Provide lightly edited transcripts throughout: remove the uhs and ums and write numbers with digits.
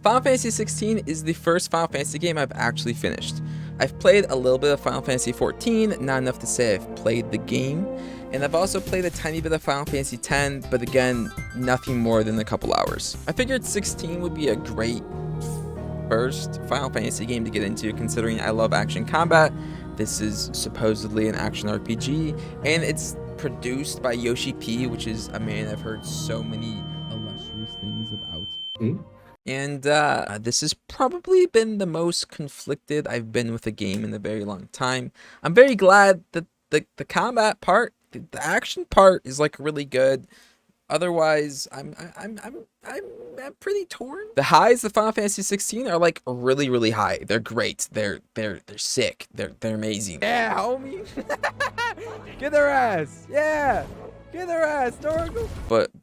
Final Fantasy 16 is the first Final Fantasy game I've actually finished. I've played a little bit of Final Fantasy 14, not enough to say I've played the game, and I've also played a tiny bit of Final Fantasy 10, but again, nothing more than a couple hours. I figured 16 would be a great first Final Fantasy game to get into, considering I love action combat. This is supposedly an action RPG, and it's produced by Yoshi P, which is a man I've heard so many illustrious things about. And this has probably been the most conflicted I've been with a game in a very long time. I'm very glad that the combat part, the action part is like really good. Otherwise, I'm pretty torn. The highs of Final Fantasy 16 are like really high. They're great. They're sick. They're amazing. Yeah, homie. Get their ass. Yeah. Get their ass, Dorgle.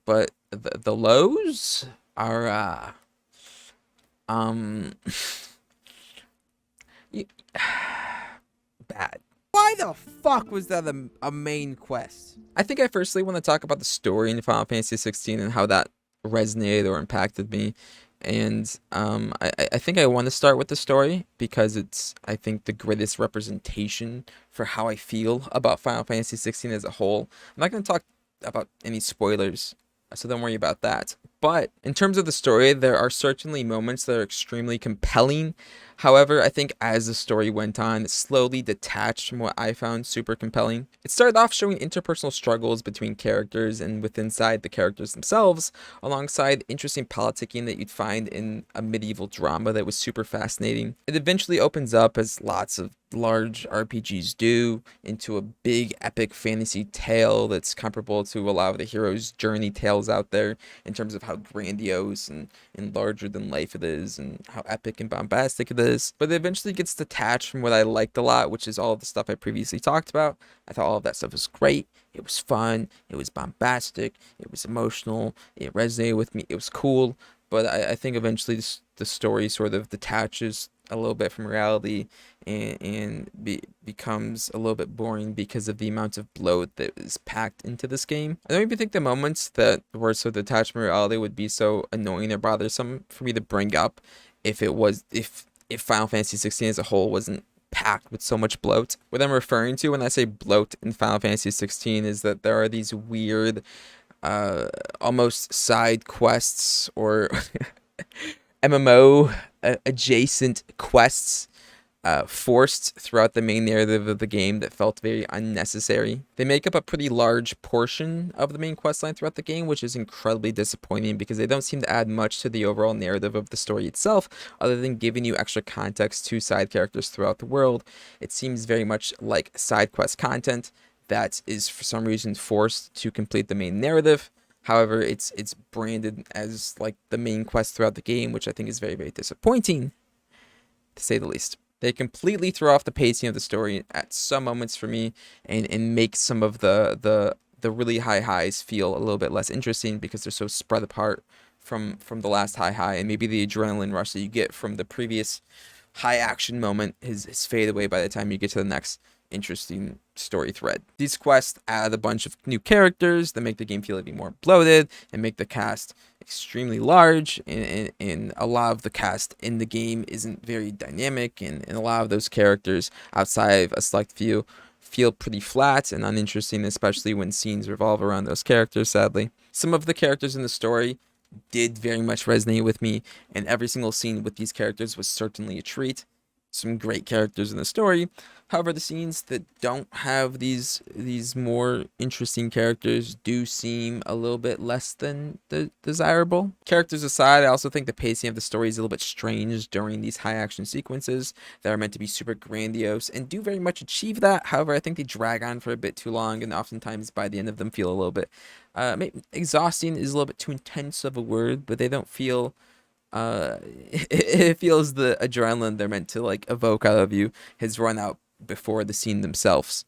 But the lows are bad. Why the fuck was that a main quest? I think I firstly want to talk about the story in Final Fantasy 16 and how that resonated or impacted me. And I think I want to start with the story because it's, I think, the greatest representation for how I feel about Final Fantasy 16 as a whole. I'm not going to talk about any spoilers, so don't worry about that. But in terms of the story, there are certainly moments that are extremely compelling. However, I think as the story went on, it slowly detached from what I found super compelling. It started off showing interpersonal struggles between characters and within inside the characters themselves, alongside interesting politicking that you'd find in a medieval drama that was super fascinating. It eventually opens up, as lots of large RPGs do, into a big epic fantasy tale that's comparable to a lot of the hero's journey tales out there in terms of how grandiose and larger than life it is and how epic and bombastic it is. But it eventually gets detached from what I liked a lot, which is all of the stuff I previously talked about. I thought all of that stuff was great. It was fun. It was bombastic. It was emotional. It resonated with me. It was cool. But I think eventually the story sort of detaches a little bit from reality and becomes a little bit boring because of the amount of bloat that is packed into this game. I don't even think the moments that were so detached from reality would be so annoying or bothersome for me to bring up if Final Fantasy 16 as a whole wasn't packed with so much bloat. What I'm referring to when I say bloat in Final Fantasy 16 is that there are these weird almost side quests or MMO adjacent quests forced throughout the main narrative of the game that felt very unnecessary. They make up a pretty large portion of the main questline throughout the game, which is incredibly disappointing because they don't seem to add much to the overall narrative of the story itself, other than giving you extra context to side characters throughout the world. It seems very much like side quest content that is for some reason forced to complete the main narrative. However, it's branded as like the main quest throughout the game, which I think is very disappointing, to say the least. They completely throw off the pacing of the story at some moments for me, and make some of the really high highs feel a little bit less interesting because they're so spread apart from the last high, and maybe the adrenaline rush that you get from the previous high action moment is fade away by the time you get to the next interesting story thread. These quests add a bunch of new characters that make the game feel even more bloated and make the cast extremely large, and a lot of the cast in the game isn't very dynamic, and a lot of those characters outside of a select few feel pretty flat and uninteresting, especially when scenes revolve around those characters, sadly. Some of the characters in the story did very much resonate with me, and every single scene with these characters was certainly a treat. Some great characters in the story. However, the scenes that don't have these more interesting characters do seem a little bit less than desirable. Characters aside, I also think the pacing of the story is a little bit strange during these high action sequences that are meant to be super grandiose and do very much achieve that. However, I think they drag on for a bit too long, and oftentimes by the end of them feel a little bit exhausting is a little bit too intense of a word, but they don't feel it feels the adrenaline they're meant to like evoke out of you has run out before the scene themselves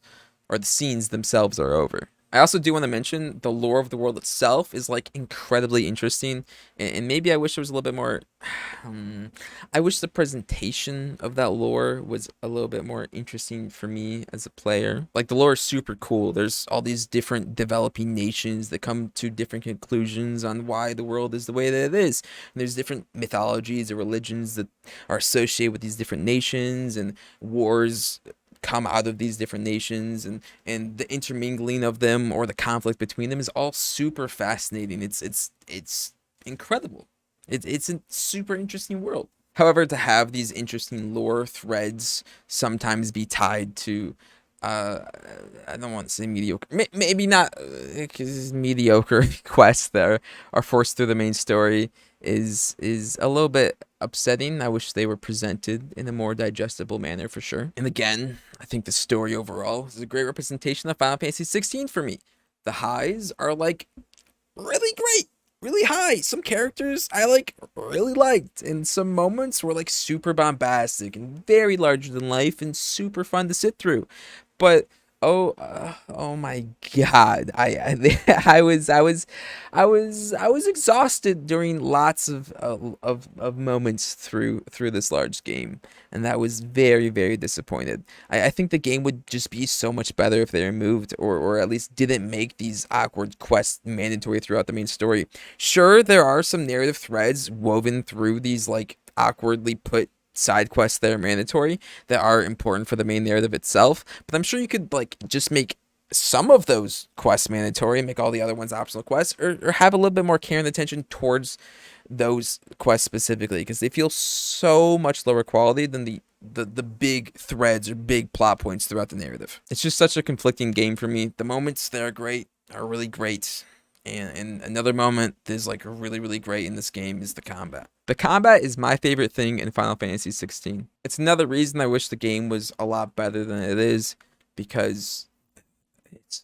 or the scenes themselves are over. I also do want to mention the lore of the world itself is like incredibly interesting, and maybe I wish there was a little bit more. I wish the presentation of that lore was a little bit more interesting for me as a player. Like the lore is super cool. There's all these different developing nations that come to different conclusions on why the world is the way that it is. And there's different mythologies or religions that are associated with these different nations, and wars come out of these different nations, and the intermingling of them or the conflict between them is all super fascinating. It's incredible. It's a super interesting world. However, to have these interesting lore threads sometimes be tied to uh I don't want to say mediocre, maybe not, because mediocre quests that are forced through the main story is a little bit upsetting. I wish they were presented in a more digestible manner for sure. And again, I think the story overall is a great representation of Final Fantasy 16 for me. The highs are like really great, really high. Some characters I like really liked, and some moments were like super bombastic and very larger than life and super fun to sit through. But oh my God, I was exhausted during lots of moments through this large game, and that was very very disappointed. I think the game would just be so much better if they removed, or at least didn't make these awkward quests mandatory throughout the main story. Sure, there are some narrative threads woven through these like awkwardly put side quests that are mandatory, that are important for the main narrative itself, but I'm sure you could like just make some of those quests mandatory and make all the other ones optional quests, or have a little bit more care and attention towards those quests specifically, because they feel so much lower quality than the big threads or big plot points throughout the narrative. It's just such a conflicting game for me. The moments that are great are really great, and another moment that's like really really great in this game is the combat. The combat is my favorite thing in Final Fantasy 16. It's another reason I wish the game was a lot better than it is, because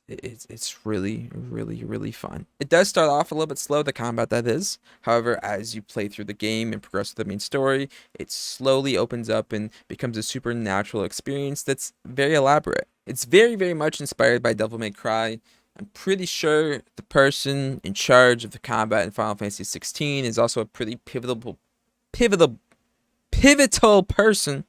it's really really really fun. It does start off a little bit slow, the combat that is. However, as you play through the game and progress with the main story, it slowly opens up and becomes a supernatural experience that's very elaborate. It's very very much inspired by Devil May Cry. I'm pretty sure the person in charge of the combat in Final Fantasy 16 is also a pretty pivotal pivotal person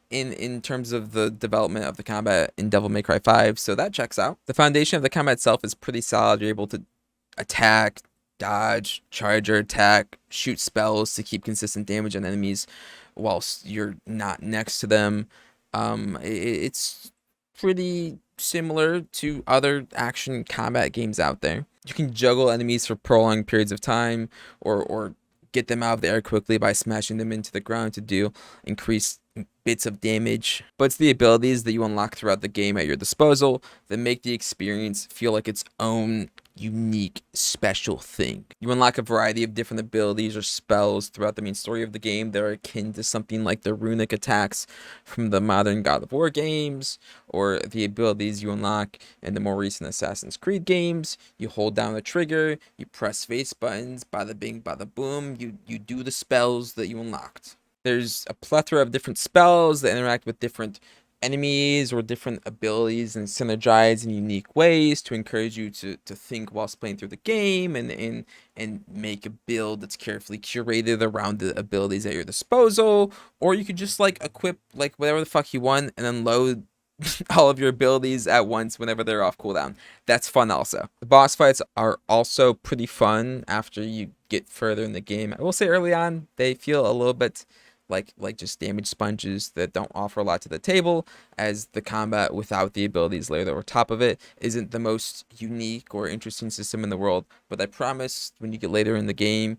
in terms of the development of the combat in Devil May Cry 5, so that checks out. The foundation of the combat itself is pretty solid. You're able to attack, dodge, charge or attack, shoot spells to keep consistent damage on enemies whilst you're not next to them. It's pretty similar to other action combat games out there. You can juggle enemies for prolonged periods of time, or get them out of the air quickly by smashing them into the ground to do increased bits of damage. But it's the abilities that you unlock throughout the game at your disposal that make the experience feel like its own unique special thing. You unlock a variety of different abilities or spells throughout the main story of the game that are akin to something like the runic attacks from the modern God of War games, or the abilities you unlock in the more recent Assassin's Creed games. You hold down the trigger, you press face buttons, bada bing bada boom, you do the spells that you unlocked. There's a plethora of different spells that interact with different enemies or different abilities and synergize in unique ways to encourage you to think whilst playing through the game, and make a build that's carefully curated around the abilities at your disposal. Or you could just like equip like whatever the fuck you want and then load all of your abilities at once whenever they're off cooldown. That's fun also. The boss fights are also pretty fun after you get further in the game. I will say early on they feel a little bit like just damage sponges that don't offer a lot to the table, as the combat without the abilities layered over top of it isn't the most unique or interesting system in the world. But I promise when you get later in the game,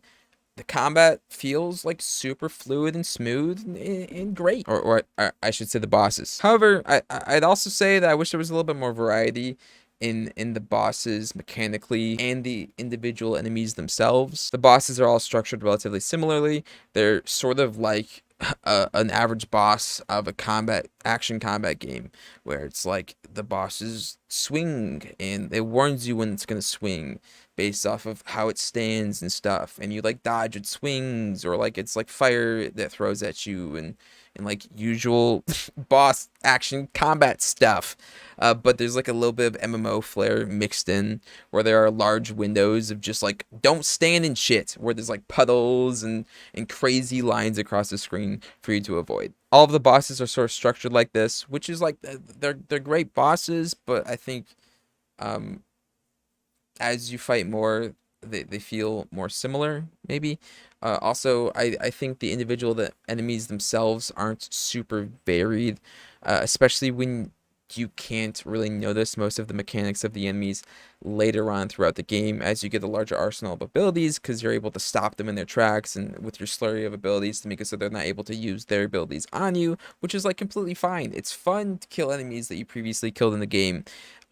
the combat feels like super fluid and smooth and great. Or I should say the bosses. However, I'd also say that I wish there was a little bit more variety in the bosses mechanically and the individual enemies themselves. The bosses are all structured relatively similarly. They're sort of like an average boss of a action combat game, where it's like the bosses swing and it warns you when it's going to swing. based off of how it stands and stuff, and you like dodge its swings, or like it's like fire that throws at you, and like usual boss action combat stuff. But there's like a little bit of MMO flair mixed in, where there are large windows of just like don't stand in shit, where there's like puddles and crazy lines across the screen for you to avoid. All of the bosses are sort of structured like this, which is like they're great bosses, but I think um as you fight more, they feel more similar, maybe. Also, I think the enemies themselves aren't super varied, especially when you can't really notice most of the mechanics of the enemies later on throughout the game as you get a larger arsenal of abilities, because you're able to stop them in their tracks and with your slurry of abilities to make it so they're not able to use their abilities on you, which is like completely fine. It's fun to kill enemies that you previously killed in the game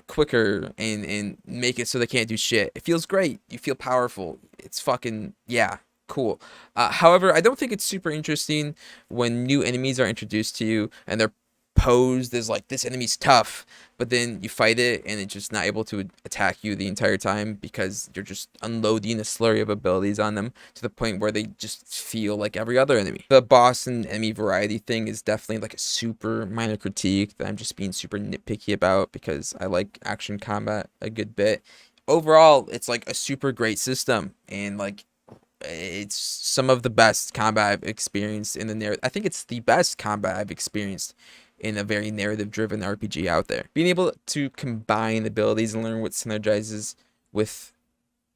quicker and make it so they can't do shit. It feels great. You feel powerful. It's fucking, yeah, cool. However, I don't think it's super interesting when new enemies are introduced to you and they're posed as like, this enemy's tough, but then you fight it and it's just not able to attack you the entire time because you're just unloading a slurry of abilities on them to the point where they just feel like every other enemy. The boss and enemy variety thing is definitely like a super minor critique that I'm just being super nitpicky about because I like action combat a good bit. Overall, it's like a super great system, and like it's some of the best combat I've experienced in the narrative. I think it's the best combat I've experienced in a very narrative-driven RPG out there. Being able to combine abilities and learn what synergizes with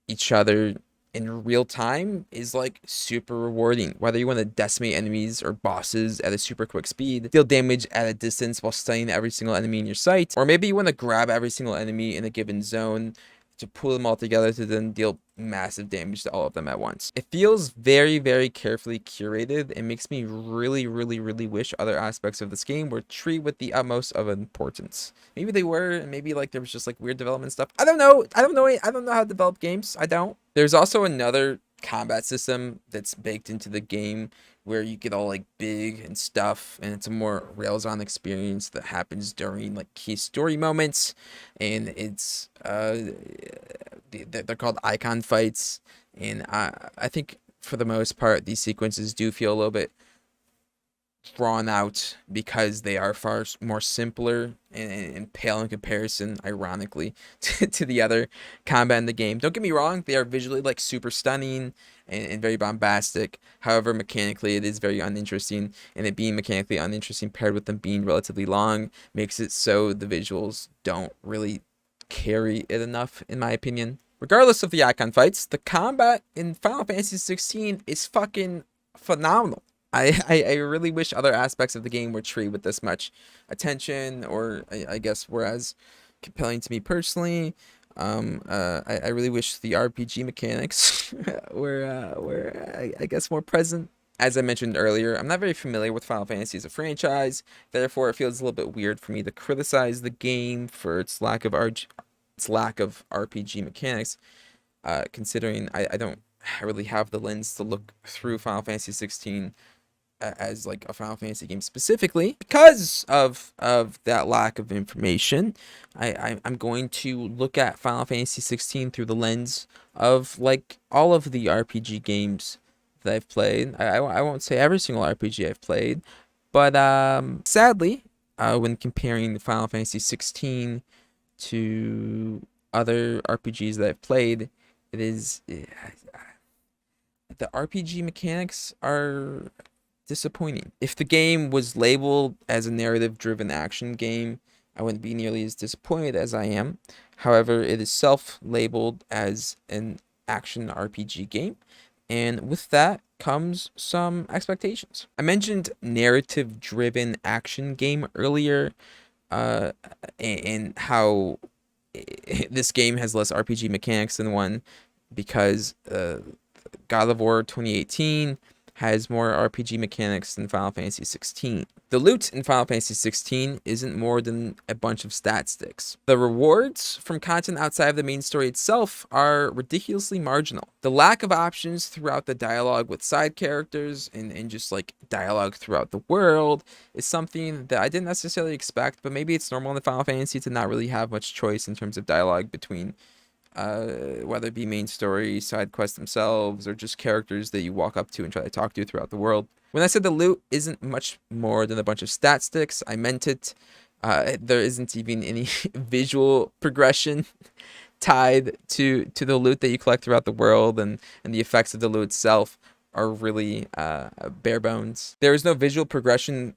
each other in real time is like super rewarding. Whether you want to decimate enemies or bosses at a super quick speed, deal damage at a distance while stunning every single enemy in your sight, or maybe you want to grab every single enemy in a given zone to pull them all together to then deal massive damage to all of them at once. It feels very, very carefully curated and makes me really, really, really wish other aspects of this game were treated with the utmost of importance. Maybe they were, and maybe like there was just like weird development stuff. I don't know. I don't know how to develop games. I don't. There's also another combat system that's baked into the game where you get all like big and stuff, and it's a more Rails-on experience that happens during like key story moments, and it's they're called icon fights, and I think for the most part these sequences do feel a little bit drawn out because they are far more simpler and pale in comparison, ironically, to the other combat in the game. Don't get me wrong, they are visually like super stunning and very bombastic. However, mechanically it is very uninteresting, and it being mechanically uninteresting paired with them being relatively long makes it so the visuals don't really carry it enough, in my opinion. Regardless of the icon fights, the combat in Final Fantasy 16 is fucking phenomenal. I really wish other aspects of the game were treated with this much attention, or I guess whereas compelling to me personally. I really wish the RPG mechanics were I guess more present. As I mentioned earlier, I'm not very familiar with Final Fantasy as a franchise, therefore it feels a little bit weird for me to criticize the game for its lack of RPG mechanics, considering I don't really have the lens to look through Final Fantasy 16 as like a Final Fantasy game specifically. Because of that lack of information, I'm going to look at Final Fantasy 16 through the lens of like all of the RPG games that I've played. I won't say every single RPG I've played, but sadly, when comparing Final Fantasy 16 to other RPGs that I've played, it is the RPG mechanics are disappointing. If the game was labeled as a narrative-driven action game, I wouldn't be nearly as disappointed as I am. However, it is self-labeled as an action RPG game, and with that comes some expectations. I mentioned narrative-driven action game earlier, and how this game has less RPG mechanics than one because God of War 2018 has more RPG mechanics than Final Fantasy 16. The loot in Final Fantasy 16 isn't more than a bunch of stat sticks. The rewards from content outside of the main story itself are ridiculously marginal. The lack of options throughout the dialogue with side characters and just like dialogue throughout the world is something that I didn't necessarily expect, but maybe it's normal in the Final Fantasy to not really have much choice in terms of dialogue between whether it be main story, side quests themselves, or just characters that you walk up to and try to talk to throughout the world. When I said the loot isn't much more than a bunch of stat sticks, I meant it. There isn't even any visual progression tied to the loot that you collect throughout the world, and the effects of the loot itself are really bare bones. There is no visual progression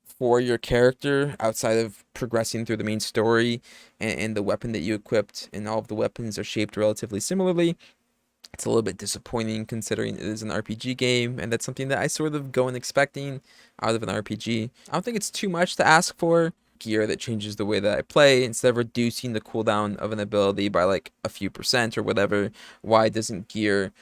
for your character outside of progressing through the main story and the weapon that you equipped, and all of the weapons are shaped relatively similarly. It's a little bit disappointing considering it is an RPG game, and that's something that I sort of go in expecting out of an RPG. I don't think it's too much to ask for. Gear that changes the way that I play, instead of reducing the cooldown of an ability by like a few percent or whatever. Why doesn't gear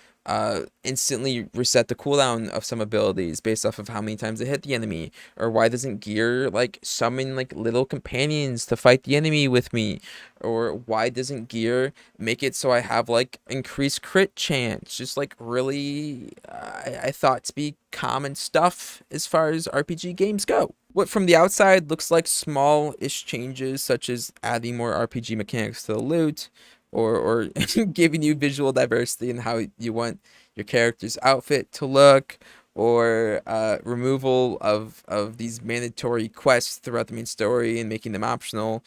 instantly reset the cooldown of some abilities based off of how many times they hit the enemy? Or why doesn't gear like summon like little companions to fight the enemy with me? Or why doesn't gear make it so I have like increased crit chance? Just like really, I thought to be common stuff as far as RPG games go. What from the outside looks like small-ish changes, such as adding more RPG mechanics to the loot, or giving you visual diversity in how you want your character's outfit to look, or removal of these mandatory quests throughout the main story and making them optional.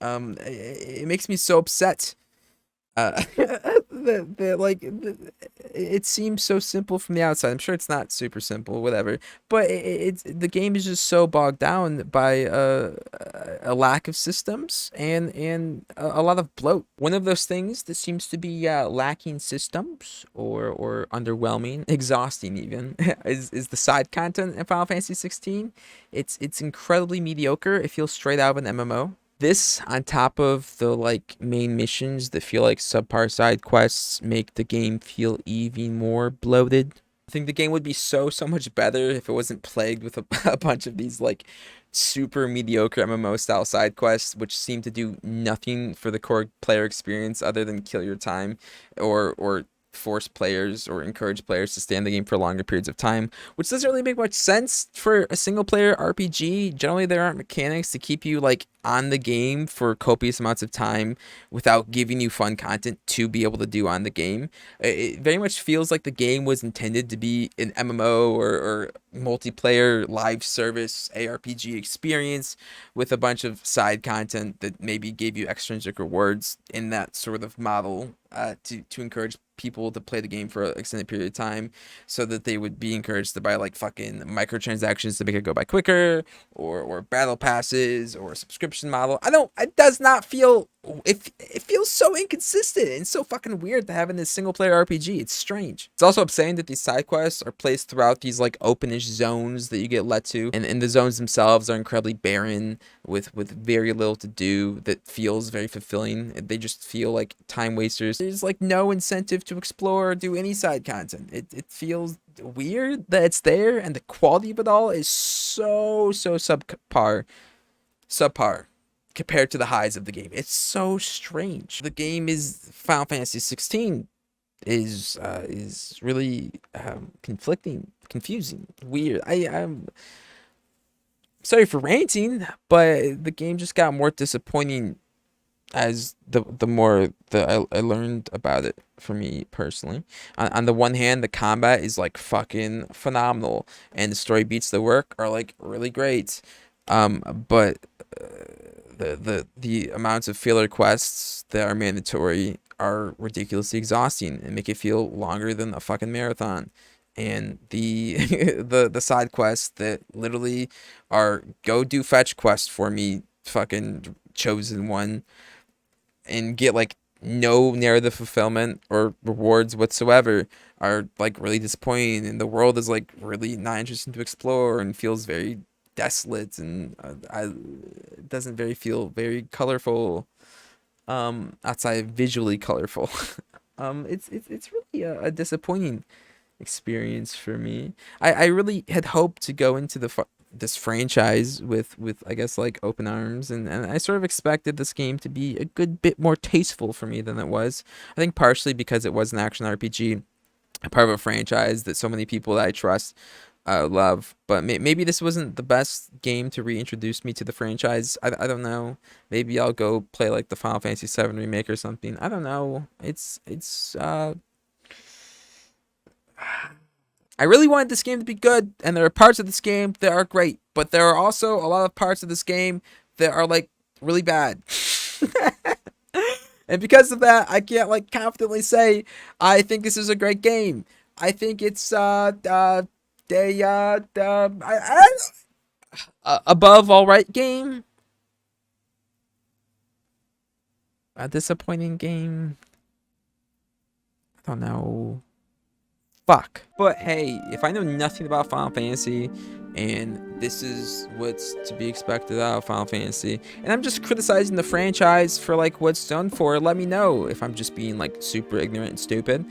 It makes me so upset. It seems so simple from the outside. I'm sure it's not super simple, whatever. But it's the game is just so bogged down by a lack of systems and a lot of bloat. One of those things that seems to be lacking systems or underwhelming, exhausting even, is the side content in Final Fantasy 16. It's incredibly mediocre. It feels straight out of an MMO. This, on top of the like main missions that feel like subpar side quests, make the game feel even more bloated. I think the game would be so much better if it wasn't plagued with a bunch of these like super mediocre MMO style side quests, which seem to do nothing for the core player experience other than kill your time or force players or encourage players to stay in the game for longer periods of time, which doesn't really make much sense for a single player RPG. Generally, there aren't mechanics to keep you like on the game for copious amounts of time without giving you fun content to be able to do on the game. It very much feels like the game was intended to be an MMO or multiplayer live service ARPG experience with a bunch of side content that maybe gave you extrinsic rewards in that sort of model, to encourage people to play the game for an extended period of time, so that they would be encouraged to buy like fucking microtransactions to make it go by quicker, or battle passes, or a subscription model. It does not feel, it feels so inconsistent and so fucking weird to have in this single player RPG. It's strange. It's also upsetting that these side quests are placed throughout these like openish zones that you get led to, and the zones themselves are incredibly barren with very little to do that feels very fulfilling. They just feel like time wasters. There's like no incentive to explore or do any side content. It feels weird that it's there, and the quality of it all is so subpar compared to the highs of the game. It's so strange. The game is Final Fantasy 16 is really conflicting, confusing, weird. I'm sorry for ranting, but the game just got more disappointing as the more that I learned about it for me personally. On the one hand, the combat is like fucking phenomenal, and the story beats the work are like really great. But the amounts of filler quests that are mandatory are ridiculously exhausting and make it feel longer than a fucking marathon. And the the side quests that literally are go do fetch quest for me, fucking chosen one, and get like no narrative fulfillment or rewards whatsoever, are like really disappointing, and the world is like really not interesting to explore and feels very desolate, and it doesn't very feel very colorful, outside visually colorful. It's really a disappointing experience for me. I really had hoped to go into this franchise with I guess like open arms, and I sort of expected this game to be a good bit more tasteful for me than it was. I think partially because it was an action RPG, a part of a franchise that so many people that I trust love. But maybe this wasn't the best game to reintroduce me to the franchise. I don't know. Maybe I'll go play like the Final Fantasy VII remake or something. I don't know. I really wanted this game to be good, and there are parts of this game that are great, but there are also a lot of parts of this game that are like really bad. And because of that, I can't like confidently say I think this is a great game. I think it's above all right game. A disappointing game. I don't know. Fuck. But hey, if I know nothing about Final Fantasy and this is what's to be expected out of Final Fantasy, and I'm just criticizing the franchise for like what's done for it, let me know if I'm just being like super ignorant and stupid.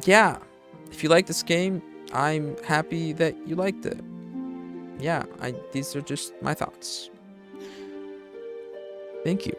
Yeah. If you like this game, I'm happy that you liked it. Yeah, these are just my thoughts. Thank you.